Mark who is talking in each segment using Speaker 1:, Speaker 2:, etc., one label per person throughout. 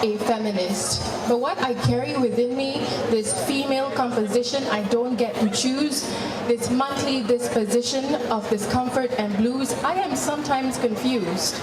Speaker 1: a feminist, but what I carry within me, this female composition I don't get to choose, this monthly disposition of discomfort and blues, I am sometimes confused.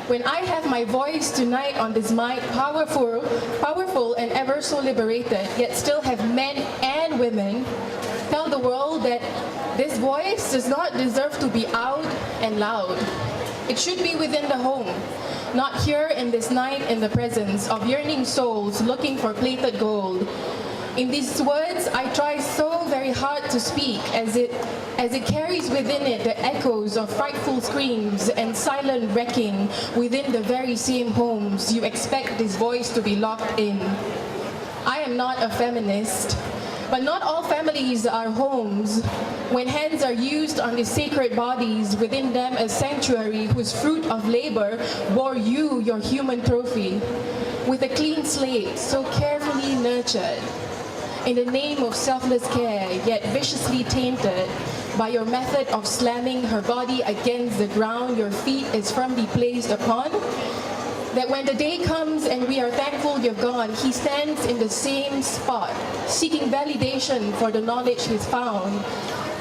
Speaker 1: When I have my voice tonight on this mic, powerful and ever so liberated, yet still have men and women tell the world that this voice does not deserve to be out and loud. It should be within the home, not here in this night in the presence of yearning souls looking for plated gold. In these words, I try so very hard to speak as it carries within it the echoes of frightful screams and silent wrecking within the very same homes you expect this voice to be locked in. I am not a feminist, but not all families are homes. When hands are used on the sacred bodies, within them a sanctuary whose fruit of labor bore you your human trophy, with a clean slate so carefully nurtured, in the name of selfless care, yet viciously tainted by your method of slamming her body against the ground your feet is firmly placed upon, that when the day comes and we are thankful you're gone, he stands in the same spot, seeking validation for the knowledge he's found.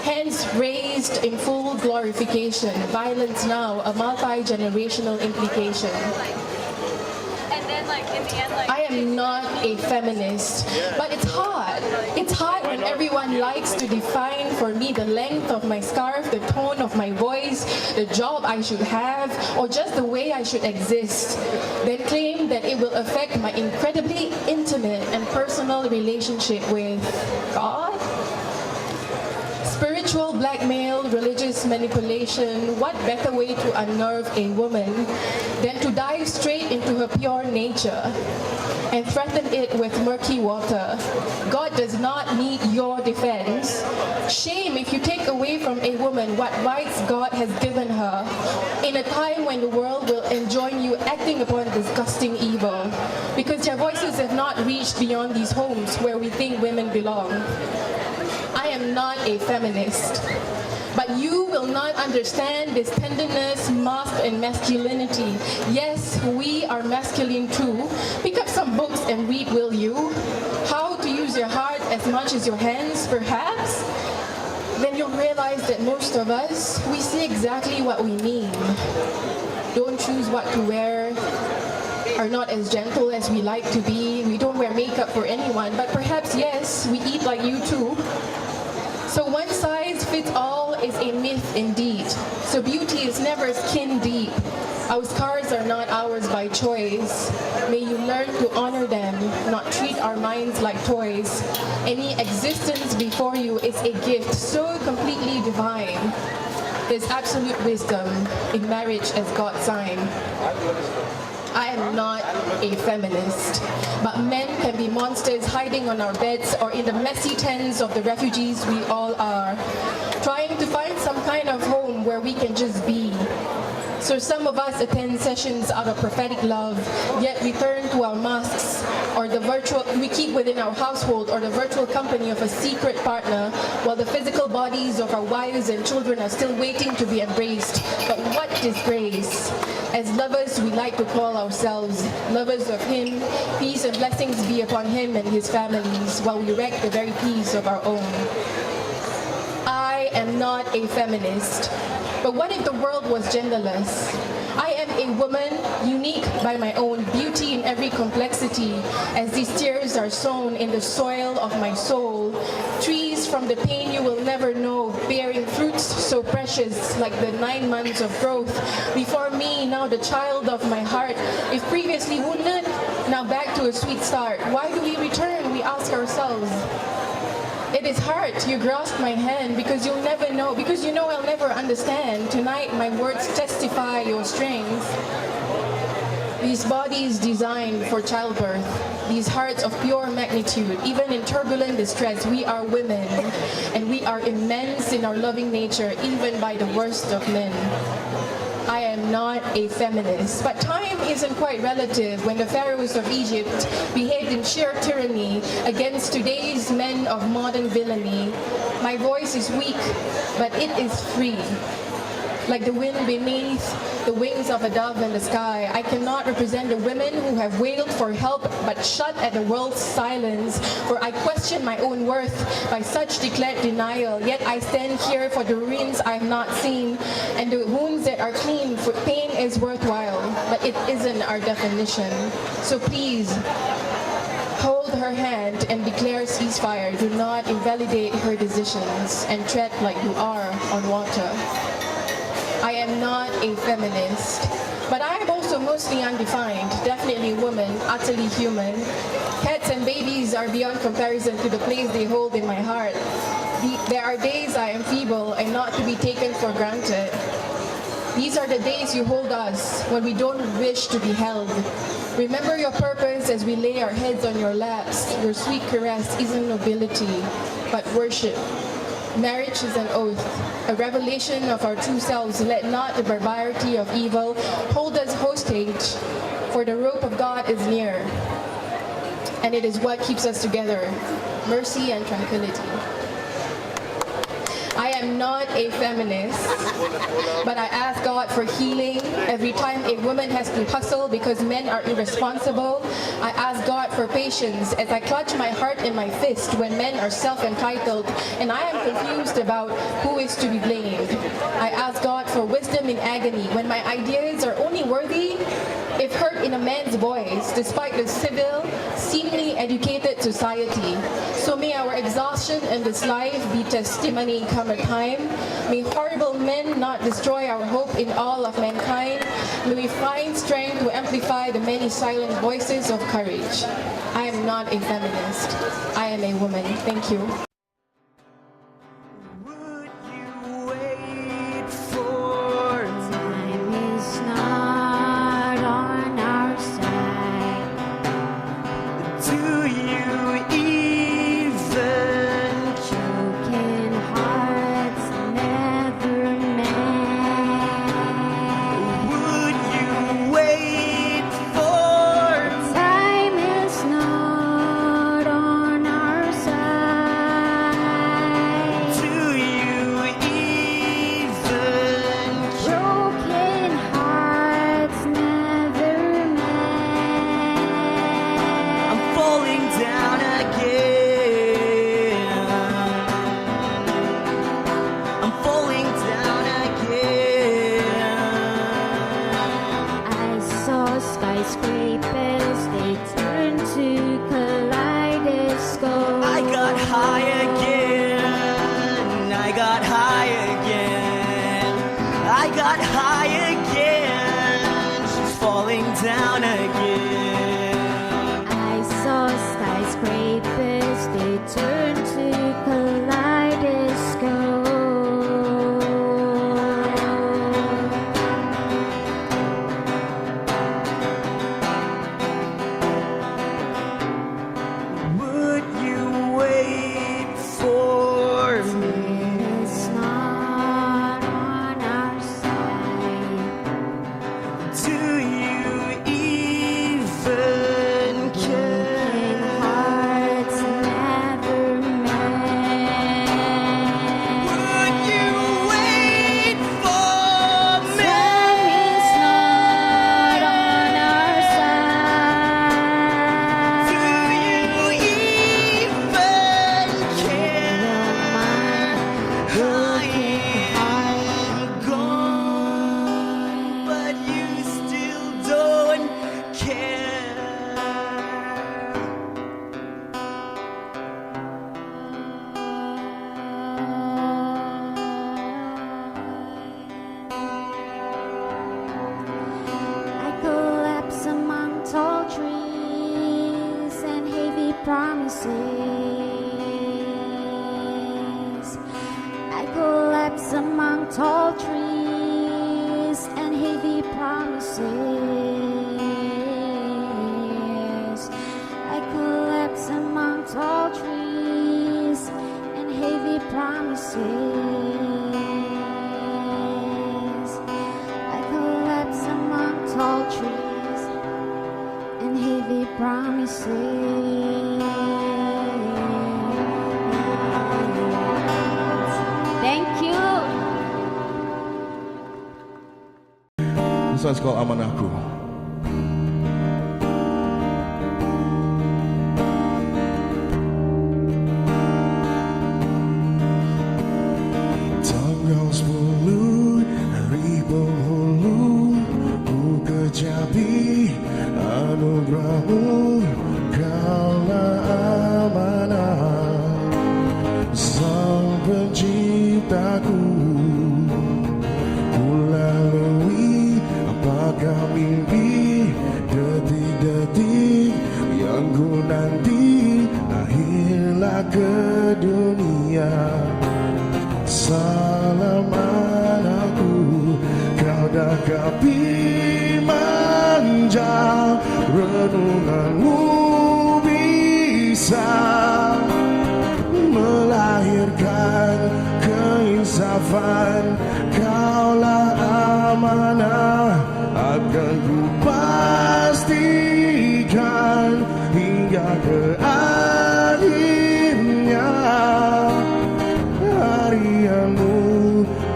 Speaker 1: Hands raised in full glorification, violence now a multi-generational implication. I am not a feminist, but it's hard. It's hard when everyone likes to define for me the length of my scarf, the tone of my voice, the job I should have, or just the way I should exist, then claim that it will affect my incredibly intimate and personal relationship with God. Spiritual blackmail, religious manipulation, what better way to unnerve a woman than to dive straight into her pure nature and threaten it with murky water? God does not need your defense. Shame if you take away from a woman what rights God has given her in a time when the world will enjoin you acting upon disgusting evil because their voices have not reached beyond these homes where we think women belong. I am not a feminist, but you will not understand this tenderness masked in masculinity. Yes, we are masculine too. Pick up some books and read, will you? How to use your heart as much as your hands, perhaps? Then you'll realize that most of us, we see exactly what we mean. Don't choose what to wear, are not as gentle as we like to be. We don't wear makeup for anyone, but perhaps, yes, we eat like you too. So one size fits all is a myth indeed. So beauty is never skin deep. Our scars are not ours by choice. May you learn to honor them, not treat our minds like toys. Any existence before you is a gift so completely divine. There's absolute wisdom in marriage as God's sign. I am not a feminist, but men can be monsters hiding on our beds or in the messy tents of the refugees we all are, trying to find some kind of home where we can just be. So some of us attend sessions out of prophetic love, yet we turn to our masks or the virtual we keep within our household or the virtual company of a secret partner, while the physical bodies of our wives and children are still waiting to be embraced. But what disgrace! As lovers, we like to call ourselves lovers of him. Peace and blessings be upon him and his families, while we wreck the very peace of our own. I am not a feminist. But what if the world was genderless? I am a woman, unique by my own beauty in every complexity, as these tears are sown in the soil of my soul. Trees from the pain you will never know, bearing fruits so precious like the 9 months of growth. Before me, now the child of my heart. If previously wounded, now back to a sweet start. Why do we return, we ask ourselves. It is hard. You grasp my hand because you'll never know, because you know I'll never understand. Tonight my words testify your strength. These bodies designed for childbirth, these hearts of pure magnitude, even in turbulent distress, we are women, and we are immense in our loving nature, even by the worst of men. I am not a feminist, but time isn't quite relative when the pharaohs of Egypt behaved in sheer tyranny against today's men of modern villainy. My voice is weak, but it is free. like the wind beneath the wings of a dove in the sky. I cannot represent the women who have wailed for help but shut at the world's silence, for I question my own worth by such declared denial. Yet I stand here for the ruins I have not seen and the wounds that are clean, for pain is worthwhile, but it isn't our definition. So please, hold her hand and declare ceasefire. Do not invalidate her decisions and tread like you are on water. I am not a feminist, but I am also mostly undefined, definitely woman, utterly human. Cats and babies are beyond comparison to the place they hold in my heart. There are days I am feeble and not to be taken for granted. These are the days you hold us when we don't wish to be held. Remember your purpose as we lay our heads on your laps. Your sweet caress isn't nobility, but worship. Marriage is an oath, a revelation of our true selves. Let not the barbarity of evil hold us hostage, for the rope of God is near, and it is what keeps us together, mercy and tranquility. I am not a feminist, but I ask God for healing every time a woman has to hustle because men are irresponsible. I ask God for patience as I clutch my heart in my fist when men are self-entitled and I am confused about who is to be blamed. I ask God for wisdom in agony when my ideas are only worthy if heard in a man's voice, despite the civil, seemingly educated society. So may our exhaustion in this life be testimony come a time. May horrible men not destroy our hope in all of mankind. May we find strength to amplify the many silent voices of courage. I am not a feminist. I am a woman. Thank you.
Speaker 2: Atas kau amanahku. Tanggal 10 hari penghulu, ku kecapi anugerahmu, kaulah amanah Sang Penciptaku. Ku lalui apakah mimpi, detik-detik yang ku nanti, lahirlah ke dunia. Salam anakku, kau dakapi manja, renunganmu bisa melahirkan keinsafan. Kaulah amanah, akan ku pastikan hingga ke akhirnya. Harianmu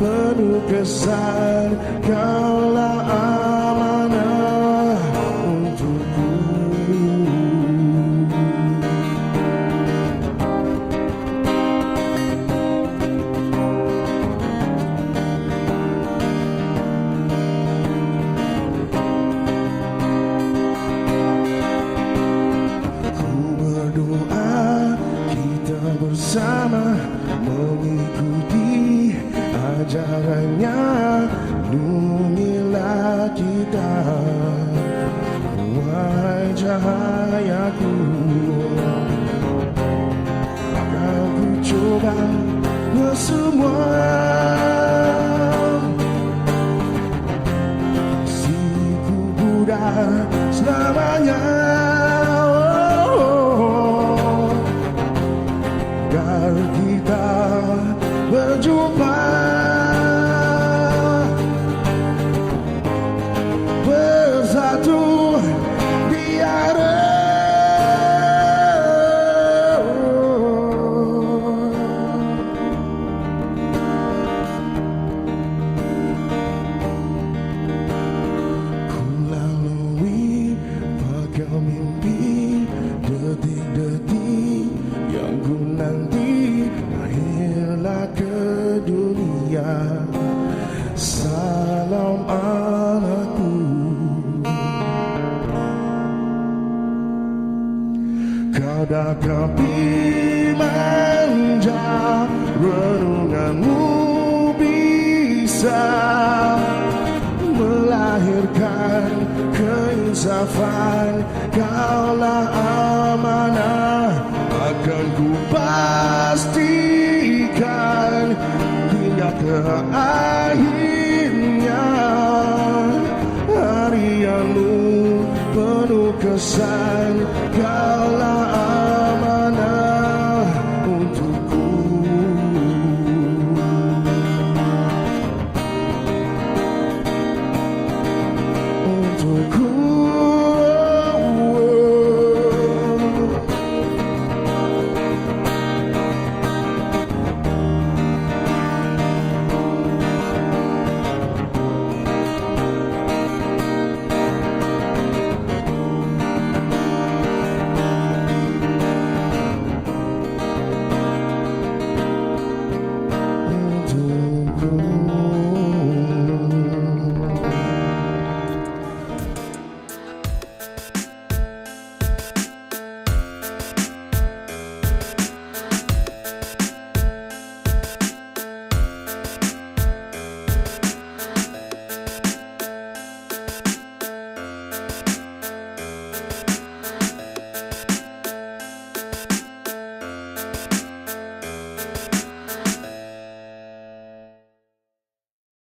Speaker 2: penuh kesan, kaulah amanah untukku. Ku berdoa kita bersama mengikuti ajarannya, lindungilah kita, wahai cahayaku. Akan ku coba semua, siku Buddha selamanya. Agar kita berjumpa bersatu di arah. Ku lalui bagai mimpi, detik-detik yang ku nanti, lahirlah ke dunia. Salam anakku, kau dakapi manja, renunganmu bisa melahirkan keinsafan. Kaulah amanah, akan ku pastikan hingga ke akhirnya. Harianmu penuh kesan, kaulah